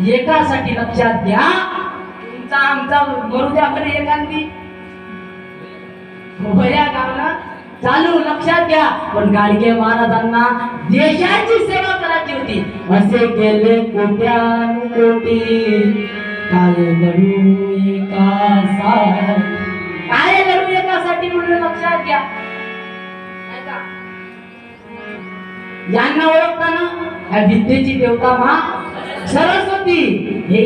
एकासाठी लक्षात घ्या, तुमचा आमचा मरू द्या बरे एकांती भया गावना चालू लक्षात घ्या. पण गाडगे महाराजांना देशाची सेवा करायची होती. असे गेले कोट्यानुकोटी काय लढू एकासाठी, काय लढू एकासाठी म्हणून लक्षात घ्या. यांना ओळखताना या विद्येची देवता मा सरस्वती, हे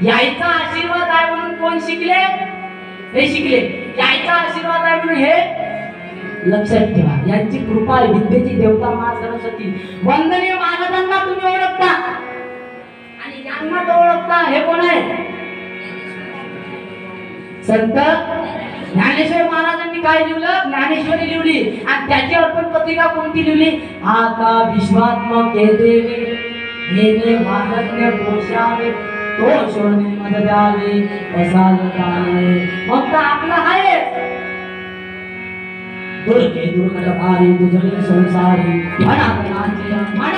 यायचा आशीर्वाद आहे म्हणून कोण शिकले, हे शिकले. यायचा आशीर्वाद आहे म्हणून हे लक्षात ठेवा. यांची कृपा आहे, विद्येची देवता मा सरस्वती. वंदनीय महाराजांना तुम्ही ओळखता आणि यांना तो ओळखता. हे कोण आहे? संत ज्ञानेश्वर महाराजांनी काय लिहिलं? ज्ञानेश्वरी लिहिली. आणि त्याची अर्पण पत्रिका कोणती लिहिली? आता विश्वात्मक देवे हेने महाराज्ञ पोषावे तो शोने मद द्यावे असाल काळे. मग तर आपलं आहे दुर्गे दुर्गट भारी तुझे संसारी म्हणा म्हणा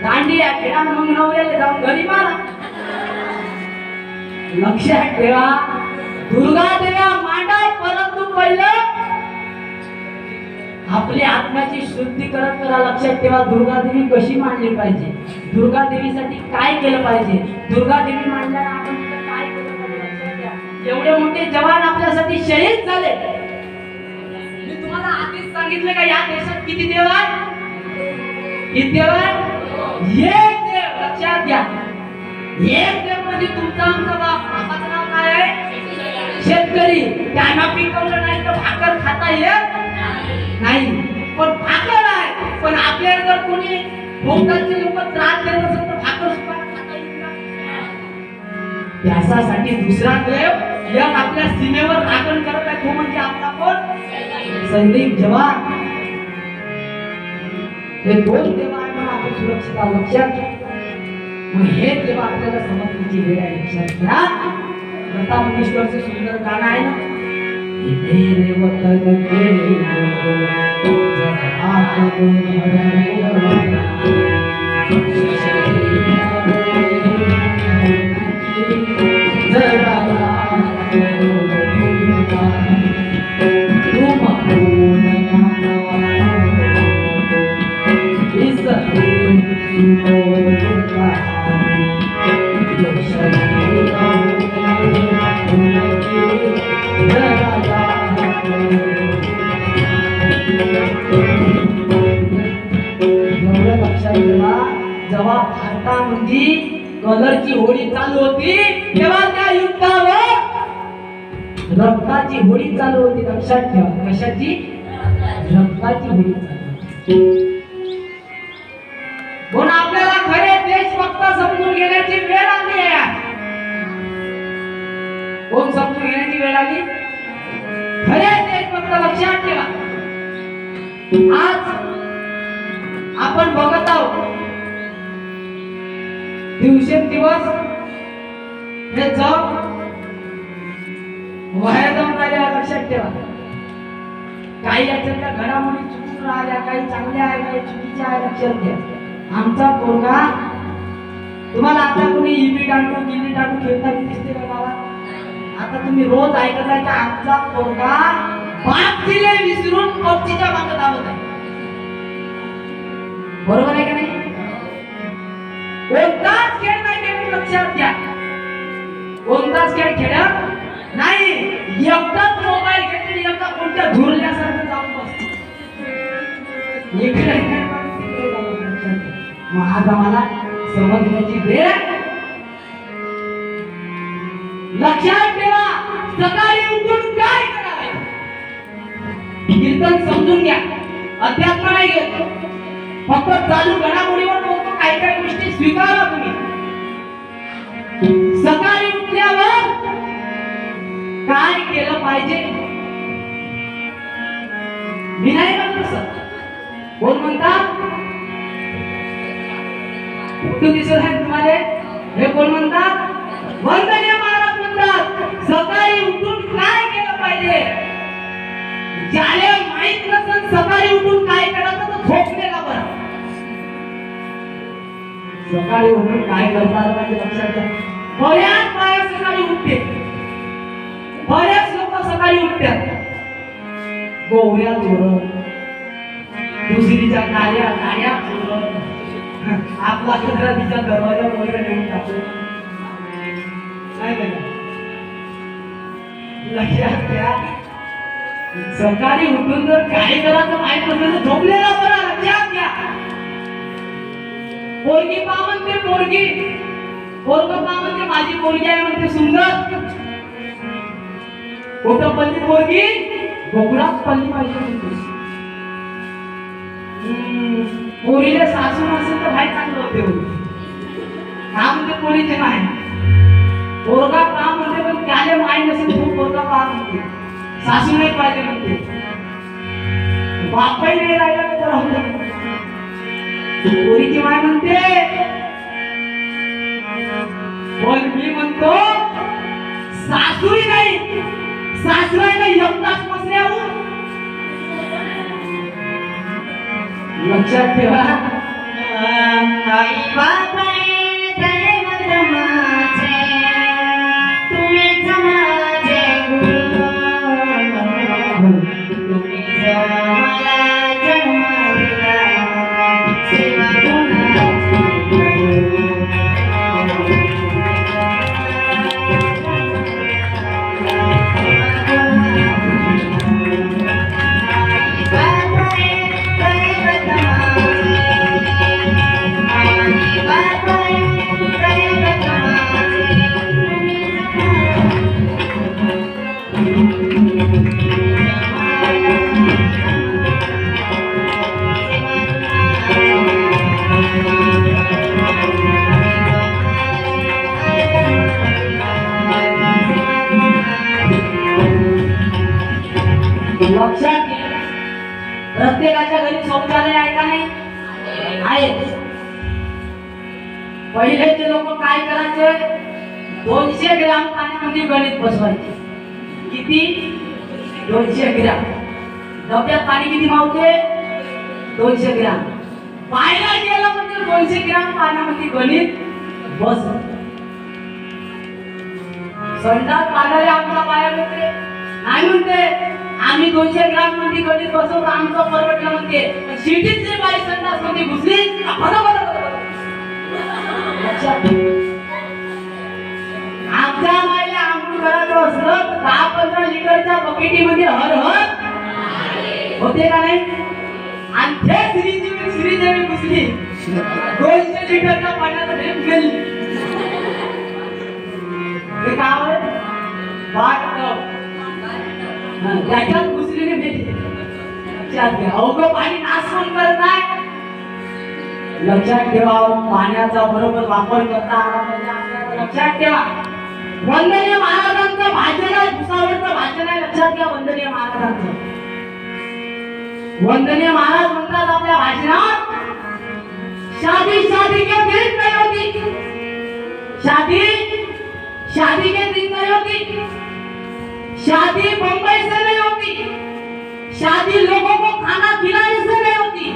दांडिया खेळा मग नवऱ्याला जाऊन घरी मारा. लक्षात ठेवा, दुर्गा देव्या मांडा, परंतु पहिलं आपल्या आत्म्याची शुद्धीकरण करा. लक्षात ठेवा, दुर्गा देवी कशी मांडली पाहिजे, दुर्गा देवीसाठी काय केलं पाहिजे, दुर्गा देवी मांडल्याने आपण काय केलं पाहिजे. लक्षात घ्या, एवढे मोठे जवान आपल्यासाठी शहीद झाले. मी तुम्हाला आधीच सांगितलं का या देशात किती देव आहेत? किती देव आहेत? एक देव. लक्षात घ्या, एक देव म्हणजे तुमचा आमचा बाप. बापाचं नाव काय आहे? शेतकरी. त्यांना पिकवलं नाही तर भाकर खाता येत नाही. पण भाकर आहे, पण आपल्याला जर कोणी भोवतालचे लोक त्रास देत असेल तर भाकर सुद्धा खाता येईल का? त्यासाठी दुसरा देव एक आपल्या सीमेवर राखण करत आहे, तो म्हणजे आपला कोण? सैनिक जवान. हे दोन देव आहे म्हणून आपण सुरक्षित आहोत. लक्षात घ्या. मग हे देव आपल्याला समजण्याची वेळ आहे. लक्षात घ्या. लता मंगेशकरचं सुंदर गाणं आहे ना, मेरे वतन के जेव्हा भारतामध्ये कलरची होळी चालू होती तेव्हा त्या युद्धावर रक्ताची होळी चालू होती. लक्षात ठेवा, कशाची? रक्ताची होळी चालू होती. म्हणून आपल्याला खरे देशभक्त समजून घेण्याची वेळ आली आहे. कोण समजून घेण्याची वेळ आली? खरे देशभक्त. लक्षात ठेवा, आज आपण बघत आहोत दिवसेंदिवस हे जग वाया जाऊन राहिले. लक्षात ठेवा, काही याच्यातल्या घडामोडी चुकून राहिल्या, काही चांगल्या आहे, काही चुकीच्या आहे. लक्षात घ्या. आमचा पोरगा, तुम्हाला आता कोणी इबी डांडू गिल्ली डांडू खेळताना दिसते का गावात? आता तुम्ही रोज ऐकत आहे की आमचा पोरगा बाप दिले विसरून पबजीच्या मागे धावत आहे. बरोबर आहे का नाही? कोणताच खेळ नाही खेळत. लक्षात घ्या, कोणताच खेळ खेळत नाही. एकदाच मोबाईल घेतली, एकदा कोणत्या धुरल्यासारखं जाऊन बसतो. इकडे आज आम्हाला समजण्याची वेळ. लक्षात ठेवा, सकाळी उठून काय करावे? कीर्तन समजून घ्या. अध्यात्म नाही घेत, फक्त चालू घडामोडीवर बोलतो. काही काही गोष्टी स्वीकारा तुम्ही. सकाळी उठल्यावर काय केलं पाहिजे? मी नाही म्हणतो सर, कोण म्हणतात? कुठं दिसत आहे तुम्हाला? हे कोण म्हणतात? वंदनीय महाराज म्हणतात, सकाळी उठून काय केलं पाहिजे? ज्याला माहित नसेल सकाळी उठून काय करायचं तर झोपलेला बरा. सकाळी उठून काय करतात म्हणजे लक्षात घ्या. बऱ्याच बाया सकाळी उठते, बऱ्याच लोक सकाळी उठतात, गोवऱ्या चोरत, दुसरीच्या गाड्या चोरत, आपला कचरा तिच्या दरवाजा वगैरे नेऊन टाकतो. नाही का? लक्षात घ्या, सकाळी उठून जर काय करायचं माहित नसेल तर झोपलेला बरा. लक्षात घ्या. पोरगी पा म्हणते पोरगी, पोरग पा म्हणते माझी पोरगी आहे म्हणते सुंदर. कुठं पल्ली पोरगी? गोकुळात पल्ली पाहिजे. पोरीला सासू नसेल तर भाई चांगलं होते. का म्हणते पोरीचे नाही. पोरगा पा म्हणते पण त्याला माय नसेल तो पोरगा पा म्हणते. सासू नाही पाहिजे म्हणते. बापाही नाही राहिला तर राहू. पोरीची माय म्हणते पण मी म्हणतो सासूही नाही, सासरायला एकटाच बसल्यावर. लक्षात ठेवा. आई बाबा तुम्हीच माझे गुरु, तुम्हीच मला जन्म दिला, सेवा लक्षात घ्या. प्रत्येकाच्या घरी शौचालय आहे का नाही? आहे. पहिलेचे लोक काय करायचे? 200 ग्रॅम पाण्यामध्ये गणित बसवायचे. किती? 200 ग्रॅम. डब्यात पाणी किती मावते? 200 ग्रॅम. पाहायला गेलं म्हणजे 200 ग्रॅम पाण्यामध्ये गणित बस. संडास पाण्याला आपला पाया होते नाही म्हणते. आम्ही 200 ग्रॅम मध्ये गणित बसवतो, आमचं परवडलं म्हणते. सिटीतली बाई संडास मध्ये घुसली. आमच्या बाईला आंघोळ करायचं असलं 10-15 लिटरच्या बकेटीमध्ये हर होते का नाही? आणि ते श्रीदेवी घुसली 200 लिटरच्या पाण्यात गेली. हे काय त्याच्यात घुसलेली भेटली. लक्षात घ्या. अवघं पाणी नासवून करत नाही. लक्षात ठेवा. पाण्याचा बरोबर वापर करता आला पाहिजे. लक्षात ठेवा. वंदनीय महाराजांचं भाषण आहे, भुसावळचं भाषण आहे. लक्षात घ्या. वंदनीय महाराजांचं. वंदनीय महाराज म्हणतात आपल्या भाषणात, शादी शादी के दिन नहीं होती, शादी शादी के दिन नहीं होती, शादी बंबई से नहीं होती, शादी लोगों को खाना खिलाने से नहीं होती,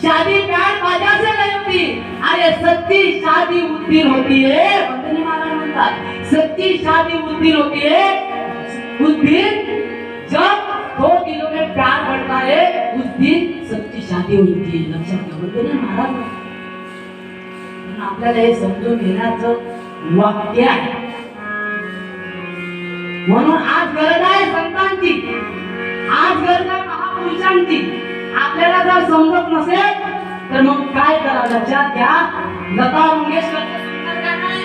शादी बैंड बाजा से नहीं होती. अरे सच्ची शादी उस दिन होती है. वंदनीय महाराज म्हणतात सच्ची शादी उस दिन होती है, उस दिन जब 2 दिलों में प्यार बढ़ता है, उस दिन सच्ची शादी होती है. लक्षात घ्या. वंदनीय महाराज आपल्याला हे समजून घेण्याचं वाक्य आहे. म्हणून आज गरज आहे संतांची, आज गरज आहे महापुरुषांची. आपल्याला जर समजत नसेल तर मग काय करा? लक्षात घ्या. लता मंगेशकरचं सुंदर गाणं आहे.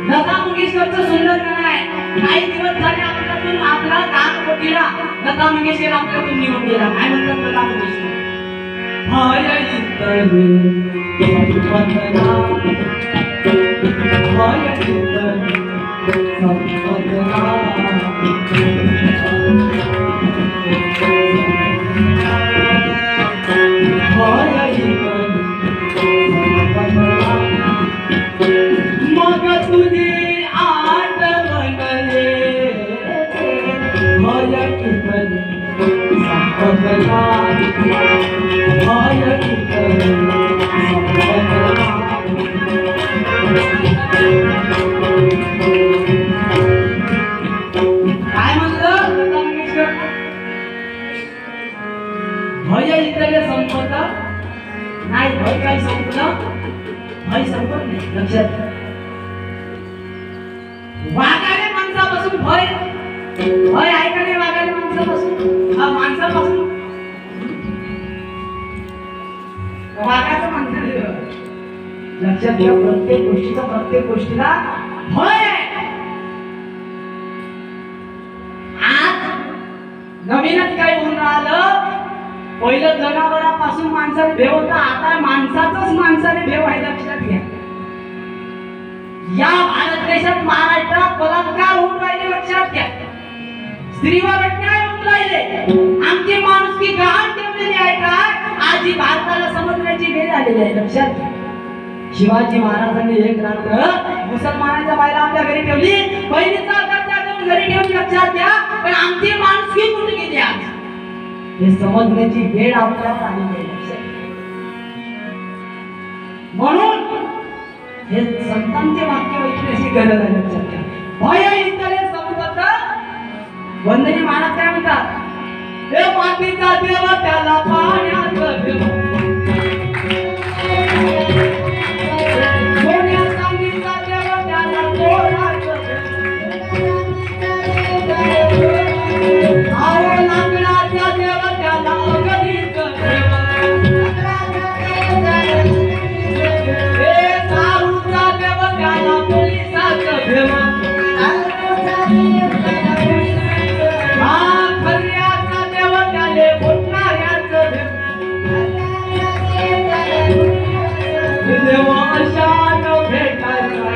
लता मंगेशकरचं सुंदर गाणं आहे. काही दिवस झाले आपल्यातून आपला कानकोटीला लता मंगेशकर आपल्यातून निघून गेला. काय म्हणतात लता मंगेशकर? मग तुझी आठवण रे, कीर्तन संपतना भय कीर्तन संपतना काय म्हणलं भय इतले संपत नाही भय काय संपलं भय संपत नाही लक्षात वागाले माणसापासून भय भय आहे का नाही वागाले माणसापासून हा माणसापासून वागाचं माणसाने लक्षात घ्या प्रत्येक गोष्टीला भय आहे आज नवीनच काय होऊन राहिलं पहिलं जनावरांपासून माणसाने भेव होता आता माणसाचाच माणसाने भेव आहे लक्षात घ्या या भारत देशात महाराष्ट्रात बलात्कार होऊन राहिले लक्षात घ्या स्त्रीवर अन्याय होऊन राहिले आमची माणुसकी गहाण ठेवलेली आहे का आज ही भारताला समजण्याची वेळ आलेली आहे लक्षात घ्या शिवाजी महाराजांनी एक रात्र मुसलमानाच्या बायला आपल्या घरी ठेवली बहिणीचा दर्जा देऊन घरी ठेवून लक्षात घ्या पण आमची माणुसकी कुठे गेली आज हे समजण्याची वेळ आपल्याला आलेली आहे म्हणून हे संतांचे वाक्य ऐकण्याची गरज आहे लक्षात घ्या भय इतले संपत वंदनी महाराज काय म्हणतात हे मातीचा देव त्याला पाण्याचं देव सोन्या चांदीचा देव त्याला पोराचं देव आओ लाकडाचा देव त्याला अगदीचं देव हे दारूचा देव त्याला पोलिसाचं देव खर्याचा देव त्याले बोलणाऱ्याचं देव देव अशान भेटायचा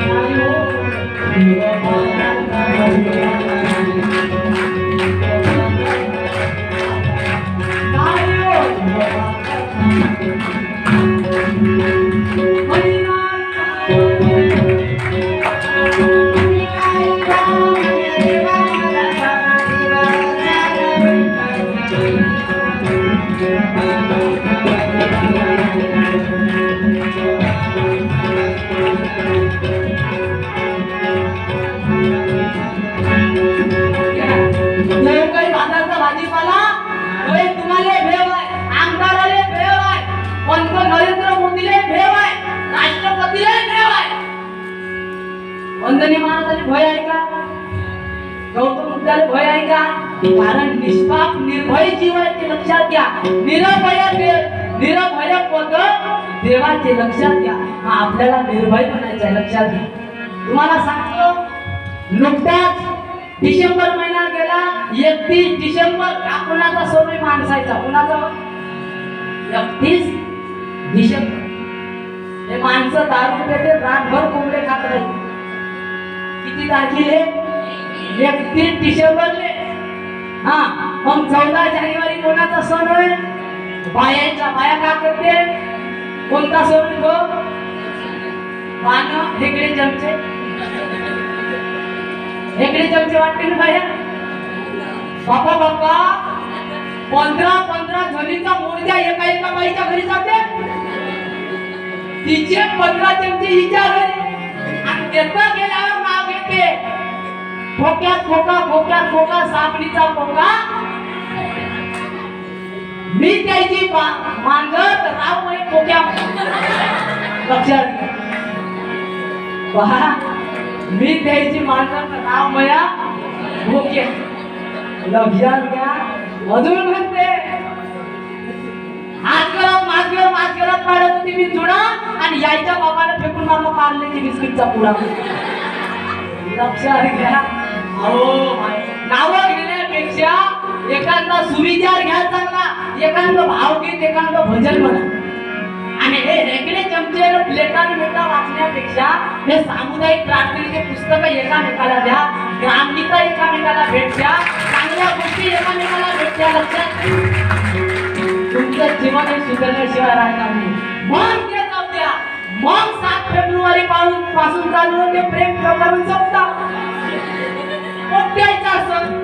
वंदनी महाराजांनी भय आहे का गौतम बुद्धाला भय आहे का कारण निष्पाप निर्भय जीव आहे ते लक्षात घ्या निरभय पद देवाचे लक्षात घ्या आपल्याला निर्भय बनायचं आहे लक्षात घ्या तुम्हाला सांगतो नुकताच डिसेंबर महिना गेला 31 डिसेंबर कुणाचा सोमवारी माणसायचा कुणाचा 31 डिसेंबर हे माणसं दारू पेटे रातभर कोंबडे खात राहिले किती तारखेले 31 डिसेंबरले हा मग 14 जानेवारी कोणाचा सण होय बायाचा बाया का करते कोणता सण हो पानं हेकडे चमचे वाटते ना बाया बाबा 15 जणीचा मोर्चा एका बाईच्या घरी जाते तिचे 15 चमचे हिच्या घरी आणि त्याचा गेल्यावर नाव घेते खोक्यात खोका सापडीचा खोका मी त्याची मांजर राव म्हणे खोक्या लक्षात पहा मी त्याची मांजर राव मया खोक्या लक्षात घ्या अजून म्हणते माज करत पाडत होती मी जुडा आणि यायच्या बाबाला फेकून मारलं पार्लेची बिस्किटचा पुडा लक्षात घ्या नावं घेण्यापेक्षा एखादा सुविचार घ्या चांगला एखादं भावगीत एखादं भजन म्हणा आणि हे रेकडे चमचे प्लेटाने मोठा वाचण्यापेक्षा हे सामुदायिक प्रार्थनेचे पुस्तक एकामेकाला द्या ग्रामगीता एकामेकाला भेट द्या चांगल्या गोष्टी एकामेकाला भेट द्या लक्षात तुमचं जीवन हे सुधारल्याशिवाय राहणार नाही मग ते जाऊ द्या मग 7 फेब्रुवारी पासून चालू होते प्रेम प्रकरण संपता कोट्याचा सण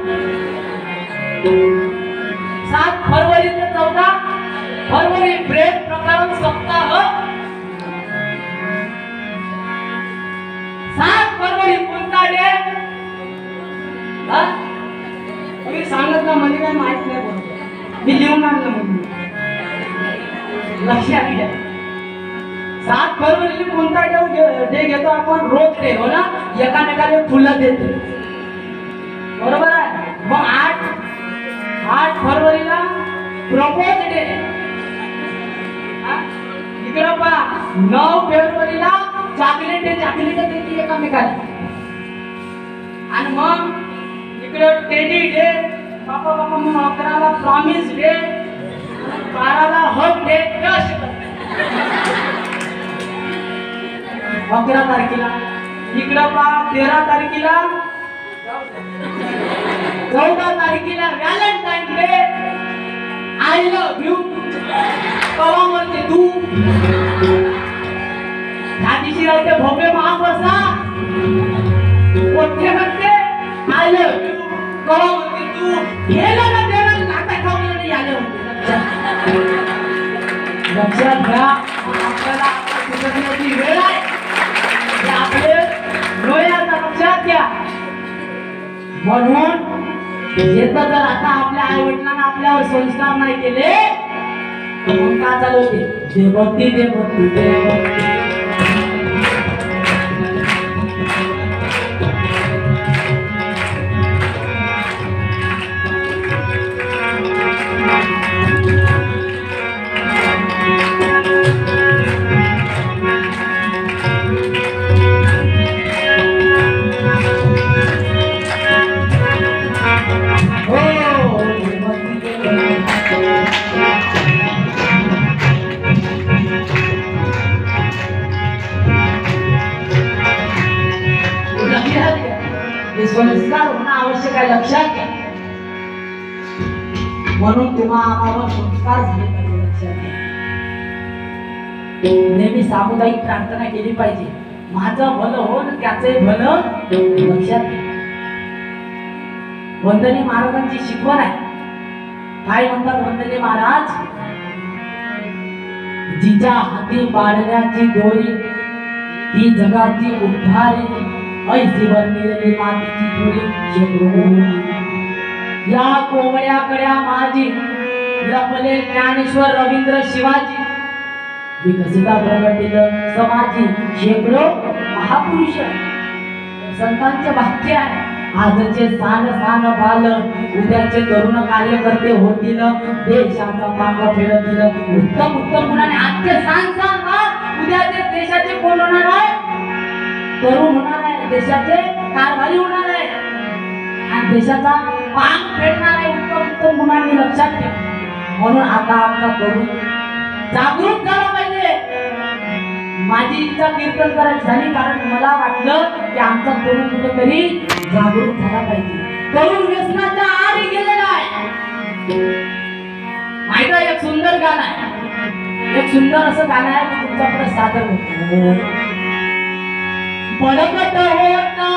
हा तुम्ही सांगत ना मला काय माहित नाही बरोबर मी लिहून आणलं म्हणून लक्षात घ्या 7 फरवरीला कोणता डे घेतो आपण रोज डे हो ना एकामेकाला फुलं देतो बरोबर आहे मग 8 फरवरीला प्रपोज डे इकडं पहा 9 फेब्रुवारीला चॉकलेट देते एकामेकाला आणि मग इकडं टेडी डे बापा 11ला प्रॉमिस डे 12ला हक डे 11 तारखेला इकडं पहा 13 तारखेला 14 तारखेला Valentine day I love you कवा म्हणते तू ह्या दिवशी राहते भव्य महाप्रसा कोठे म्हणते आय लव्ह यू कवा म्हणते तू गेलं ना देणार नाता खाऊन आणि आले म्हणते लक्षात घ्या आपल्याला सुधारण्याची वेळ आहे हे आपले डोळ्याचा लक्षात घ्या म्हणून येतं जर आता आपल्या आई वडिलांना आपल्यावर संस्कार नाही केले मग का चालू होते देवभक्ती संस्कार होणं आवश्यक आहे लक्षात घ्या म्हणून तुम्हा आम्हाला संस्कार झाले पाहिजे लक्षात घ्या नेहमी सामुदायिक प्रार्थना केली पाहिजे माझं भलं हो ना त्याचे भलं लक्षात घ्या वंदनीय महाराजांची शिकवण आहे काय म्हणतात वंदनीय महाराज जिच्या हाती पाडण्याची दोरी ती जगाची उद्धारी ऐसी वर्णिलेली मातीची धुळी शेकडो या कोवळ्याकड्या माझी लपले ज्ञानेश्वर रवींद्र शिवाजी विकसिता प्रगतील समाजी शेकडो महापुरुष संतांचे वाक्य आहे आजचे सान बाल उद्याचे तरुण कार्यकर्ते होतील देशाचा माग फेडतील उत्तम गुणाने आजचे सान बाल उद्याचे देशाचे कोण होणार आहे तरुण होणार आहे देशाचे कारभारी होणार आहे आणि देशाचा पांग फेडणार आहे उत्तम गुणांनी लक्षात ठेवा म्हणून आता आमचा तरुण जागृत झाला पाहिजे माझी इच्छा कीर्तन करायची झाली कारण मला वाटलं की आमचा तरुण कुठेतरी जागृत झाला पाहिजे तरुण व्यसनाच्या आहारी गेलेला आहे माहिती आहे एक सुंदर गाणं आहे एक सुंदर असं गाणं आहे की तुमच्याकडे सादर होतं बळकट होता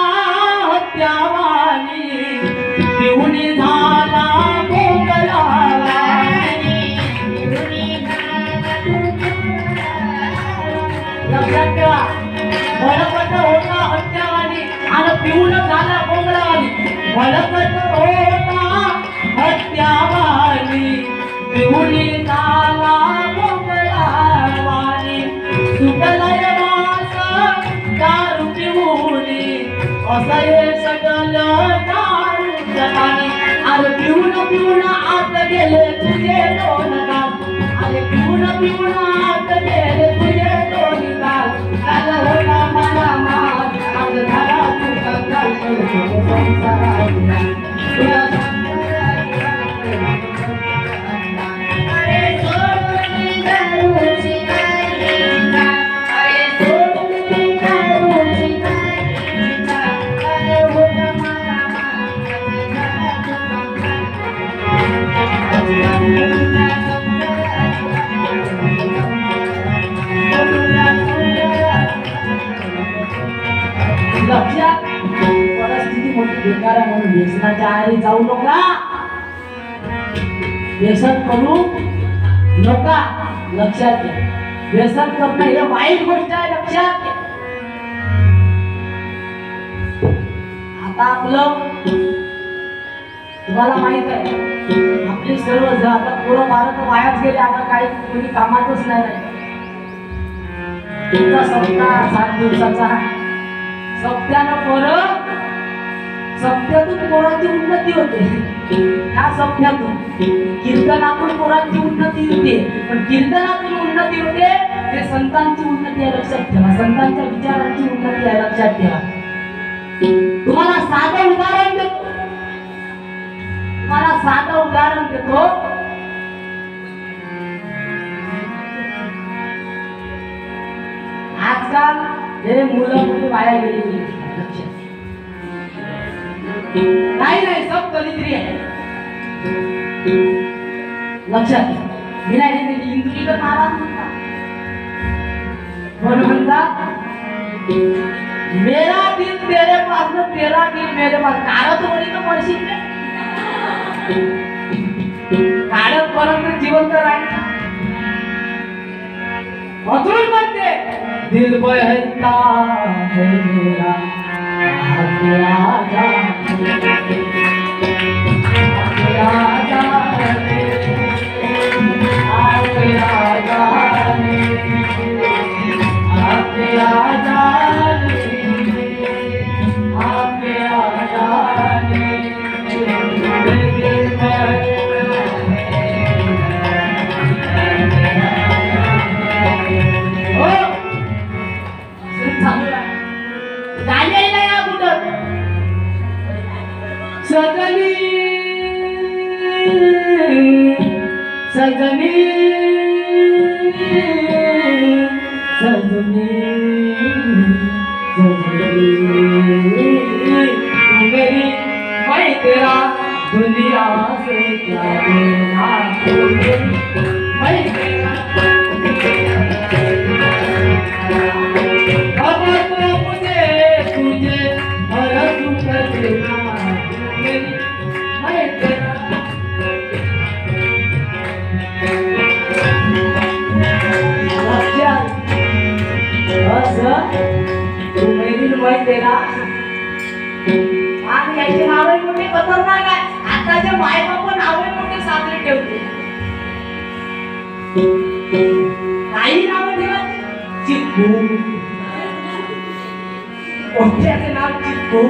हत्यावानी पिऊनी झाला लक्षात ठेवा बळकट होता हत्यावानी आणि पिऊन झाला बोंगळावानी बळकट होता हत्यावानी पिऊनी झाला बोंगळावानी सुटलय दारू पिऊनी असाये सगळ दारू जगाने अरे पिऊन आत गेले तुझे दोन गाल अरे पिऊन आत गेले तुझे दोन गाल झाला होता मला मार आज झाला तुझा गाल संसारात लक्षात परिस्थिती मोठी बेकार आहे म्हणून व्यसनाच्या आहारी जाऊ नका व्यसन करू नका लक्षात घ्या व्यसन करणं हे वाईट गोष्ट आहे लक्षात घ्या आता आपलं तुम्हाला माहित आहे आपले सर्व जण आता पुरं भारत वायाच गेले, आता काही कोणी कामातच नाही राहिले. तुमचा सप्ताह 7 दिवसाचा सप्त्यानं सप्त्यातून पोरांची उन्नती होते. ह्या सप्त्यातून कीर्तनातून पोरांची उन्नती होते, पण कीर्तनातून उन्नती होते ते संतांची उन्नती आहे लक्षात ठेवा, संतांच्या विचारांची उन्नती आहे लक्षात ठेवा. तुम्हाला साधं उदाहरण देतो, आजकाल हे मुलं मुली वाया गेलेली लक्षात नाही सब दलिद्री आहे लक्षात. मी नाही इंदुरीकर महाराज म्हणतात मेरा दिल तेरे पास में, तेरा दिल मेरे पास. काढत वरी तर पडशील काढत परंतु जिवंत राहील. अजून म्हणते दिल बहलता है मेरा आजा सजनी सजनी सजनी सजनी तू मेरी मैं तेरा दुनिया से क्या लेना, तू मेरी मैं तेरा अब तो मुझे तुझे हर दुख देना, आणि याचे नावे मोठे खतरनाक आहे. आताच्या बायका पण नावे मोठे साजरे ठेवते. काही नाव ठेवायचे चिक्कू, मोठ्याचे नाव चिक्कू,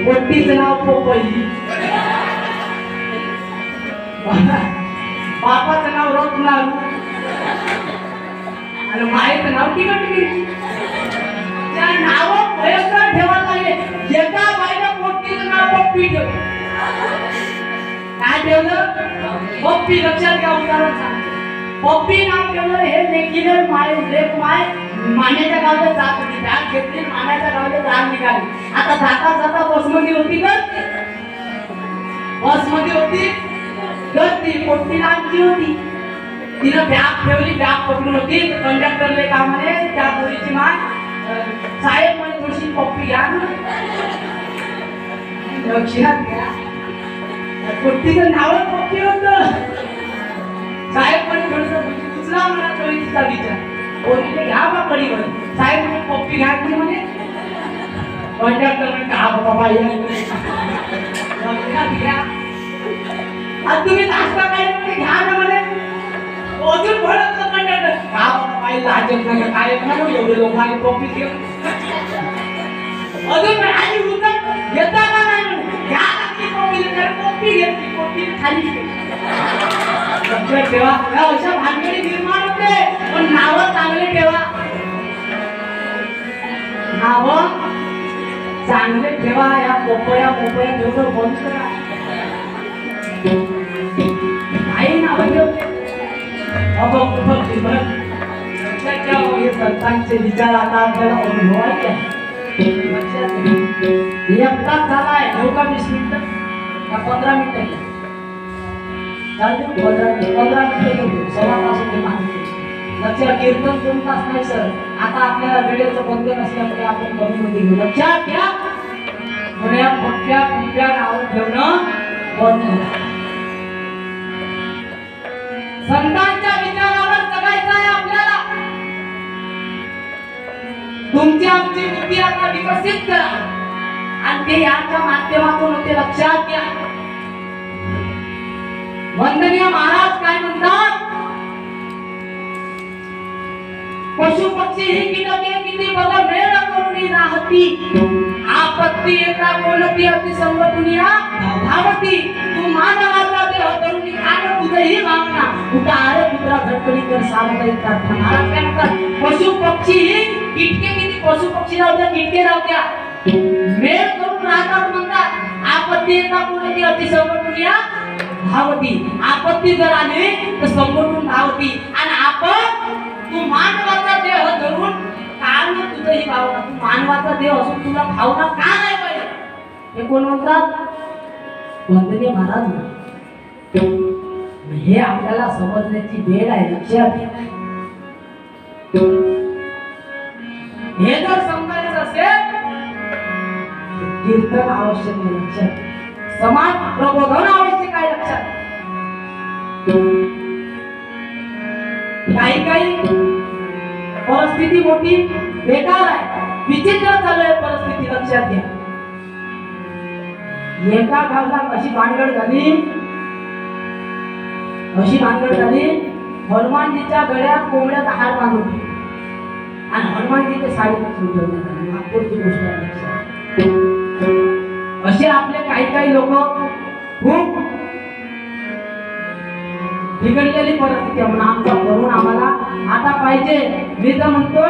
मोठीचं नाव पोपई, बापाचं नाव रत्नालू आणि मायेचं नाव टिकटगिरी. त्या नाव भयंकर ठेवायला लागले. एका बाईला पोट्टीचं नाव पप्पी ठेवलं. काय ठेवलं? पप्पी. लक्षात घ्या उदाहरण सांगतो. पप्पी नाव ठेवलं. हे लेकीने माय लेक माय मान्याच्या गावाला जात होती, बॅग घेतली मान्याच्या गावाला जात निघाली. आता जाता जाता बसमध्ये होती तर बसमध्ये होती गर्दी. पोट्टी नामची होती. तिनं बॅग ठेवली, बॅग पकडून होती. कंडक्टरले का म्हणे त्या पोरीची मान साहेब म्हणे थोडीशी पप्पी घ्या ना. लक्षात घ्या पोट्टीचं नाव पप्पी होतं. साहेब म्हणे थोडस उचला म्हणा चोरीचा विचार. पोरीने घ्या बा कडी म्हणे. साहेब म्हणे पप्पी घ्यायची म्हणे. कंडक्टर म्हणे का बाबा लक्षात घ्या. आज तुम्ही नाश्ता काय म्हणे घ्या ना म्हणे. अजून भडकलं कंडक्टर का बाबा पाहिजे लाजत नाही काय म्हणा एवढे लोक आणि पप्पी घेऊन अजून म्हणाली उतर घेता का नाही म्हणे. घ्या लागली पप्पी. पप्पी घेतली. पप्पी खाली लक्षात ठेवा. अशा भानगडी निर्माण होते. पण नावं चांगले ठेवा. नावं चांगले ठेवा. या पोपया ठेवणं बंद करा. काही नावं ठेवते संतांचे विचार आता आपल्याला अनुभवायचे आहे. एक तास झालाय. ठेवू का 20 मिनिटं का 15 मिनिटं? चालते 15 मिनिटं घेऊ. सव्वा तास होते माहिती. लक्षात. कीर्तन 2 तास नाही सर. आता आपल्याला वेळेचं बंधन असल्यामुळे आपण कमी मध्ये घेऊ. लक्षात घ्या. थोड्या मोठ्या नावं ठेवणं बंद करा. संतांच्या विचारावर जगायचं आहे आपल्याला. तुमची आमची बुद्धी आता विकसित करा आणि आणि ते याच्या माध्यमातून होते. लक्षात घ्या. वंदनीय महाराज काय म्हणतात, पशु पक्षी ही कीटके किती बघ मेळ करून राहती, आपत्ती येता कोणती अति संगतुनिया धावती, तू मानवाचा देह धरून कान तुझही भावना उठा अरे पुत्रा झटकणी कर सावधाई प्रार्थना. महाराज काय म्हणतात, पशु पक्षी ही कीटके किती पशु पक्षी राहत्या कीटके राहत्या मेळ करून राहतात म्हणतात. आपत्ती येता कोणती अति संगतुनिया धावती, आपत्ती जर आली तर संकटून धावती. आणि आपण तू मानवाचा देह धरून कारण तुझही भावना, तू मानवाचा देह असून तुला भावना का नाही पाहिजे. हे कोण म्हणतात, वंदनीय महाराज. हे आपल्याला समजण्याची वेळ आहे. लक्षात घ्या. हे जर समजायचं असेल कीर्तन आवश्यक आहे. लक्षात, समाज प्रबोधन आवश्यक आहे. लक्षात, काही परिस्थिती मोठी बेकार आहे, विचित्र चालू आहे परिस्थिती. लक्षात घ्या. एका गावात अशी भानगड झाली, हनुमानजीच्या गळ्यात कोंबड्याचा हार बांधून आणि हनुमानजीचे साडी सुटवण्यात आली. नागपूरची गोष्ट आहे. लक्षात, असे आपले काही लोक खूप बिघडलेली परिस्थिती आहे. म्हणून आमचा करून आम्हाला आता पाहिजे. मी तर म्हणतो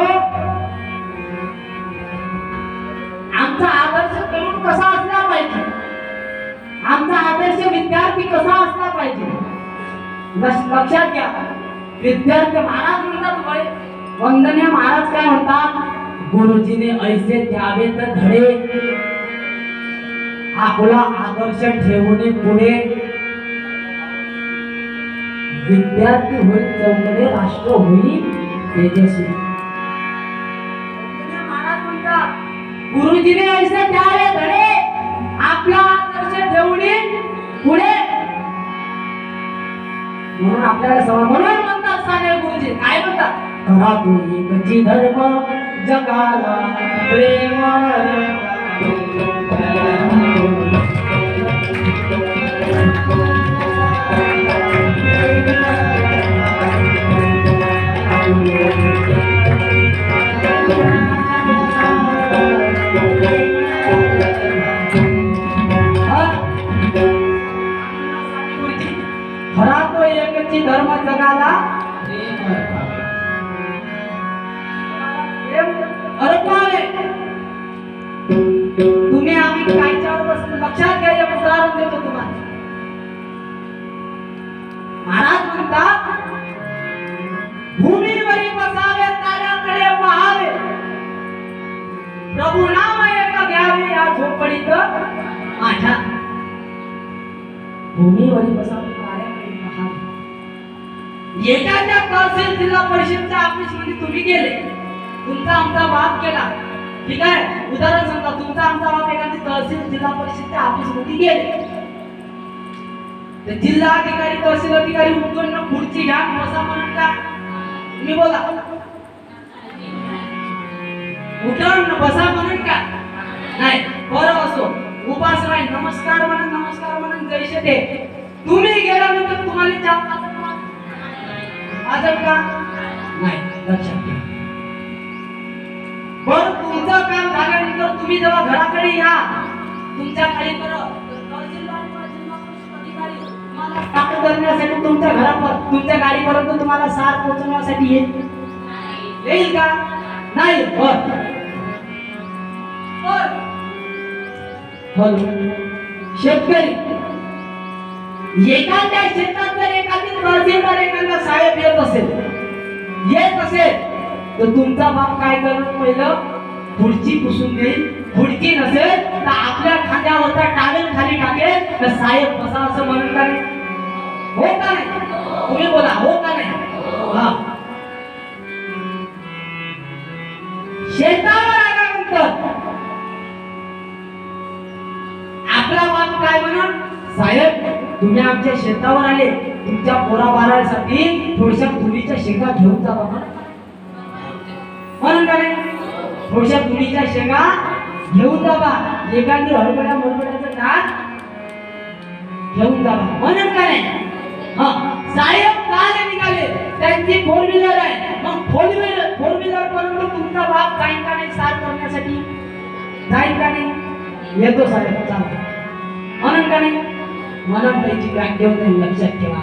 आमचा आदर्श करून कसा असला पाहिजे, आमचा आदर्श विद्यार्थी कसा असला पाहिजे. लक्षात घ्या. विद्यार्थी महाराज म्हणतात, वंदनीय महाराज काय म्हणतात, गुरुजीने ऐसे द्यावे तर धडे, आपला आदर्श ठेवणे पुढे, विद्यार्थी होईल चौकडे, राष्ट्र होईल तेजस्वी. महाराज म्हणतात, गुरुजीने ऐसे द्यावे धडे, आपला आदर्श ठेवणे पुढे. म्हणून आपल्याला समज, म्हणून म्हणतात साने गुरुजी काय म्हणतात, करा तू एकची धर्म जगाला प्रेम. खरा तो एकची धर्म जगाला अर्पावे. तुम्ही आम्ही कायच्यावर बसतो. लक्षात घ्या. एक उदाहरण देतो तुम्हाला. महाराज म्हणतात, भूमीवरी बसावे ताऱ्याकडे पहावे, प्रभू नाम एक घ्यावे या झोपडीत माझ्या. भूमीवरी बसावे ताऱ्याकडे पहावे. एखाद्या तहसील जिल्हा परिषदच्या ऑफिस मध्ये तुम्ही गेले, तुमचा आमचा वाद केला, ठीक आहे, उदाहरण सांगता, तुमचा आमचा वाद एखादी तहसील जिल्हा परिषदच्या ऑफिस मध्ये गेले, तर जिल्हा अधिकारी तहसील अधिकारी उठून खुर्ची घ्या बसा म्हणून का तुम्ही बोला, उठून बसा म्हणून का नाही, बरं असो उपास राहील, नमस्कार म्हणून जैसे ते. तुम्ही गेल्यानंतर तुम्हाला चाप आजब का नाही. लक्षात घ्या. पण तुमचं काम झाल्यानंतर तुम्ही जेव्हा घराकडे या, तुमच्या खाली करण्यासाठी तुमच्या घरापर्यंत तुमच्या गाडीपर्यंत तुम्हाला सार पोहोचवण्यासाठी येईल का नाही. शेतकरी एखाद्या शेतात जर एखादी तहसीलदार एखादा साहेब येत असेल तर तुमचा बाप काय करत, पहिलं खुर्ची पुसून देईल. खुर्ची नसेल तर आपल्या खांद्यावरचा टावेल खाली टाकेल, तर साहेब बसा असं म्हणून का नाही. हो का नाही, तुम्ही बोला हो का नाही. शेतावर आल्यानंतर आपला बाप काय म्हणून, साहेब तुम्ही आमच्या शेतावर आले, तुमच्या पोराबारासाठी थोड्याशा तुरीच्या शेंगा घेऊन जावा म्हणून का नाही. थोड्याशा तुरीच्या शेंगा घेऊन जावा. एखादी हरभऱ्या मुरबड्याचं नाद घेऊन जावा म्हणून का नाही. हा साहेब काल निघाले त्यांची 4 व्हीलर आहे. मग 4 व्हीलर पर्यंत तुमचा बाप जाईल का नाही सार करण्यासाठी? जाईल का नाही? येतो साहेब चालतो म्हणून का नाही. म्हणून त्याची बॅग घेऊन लक्षात ठेवा.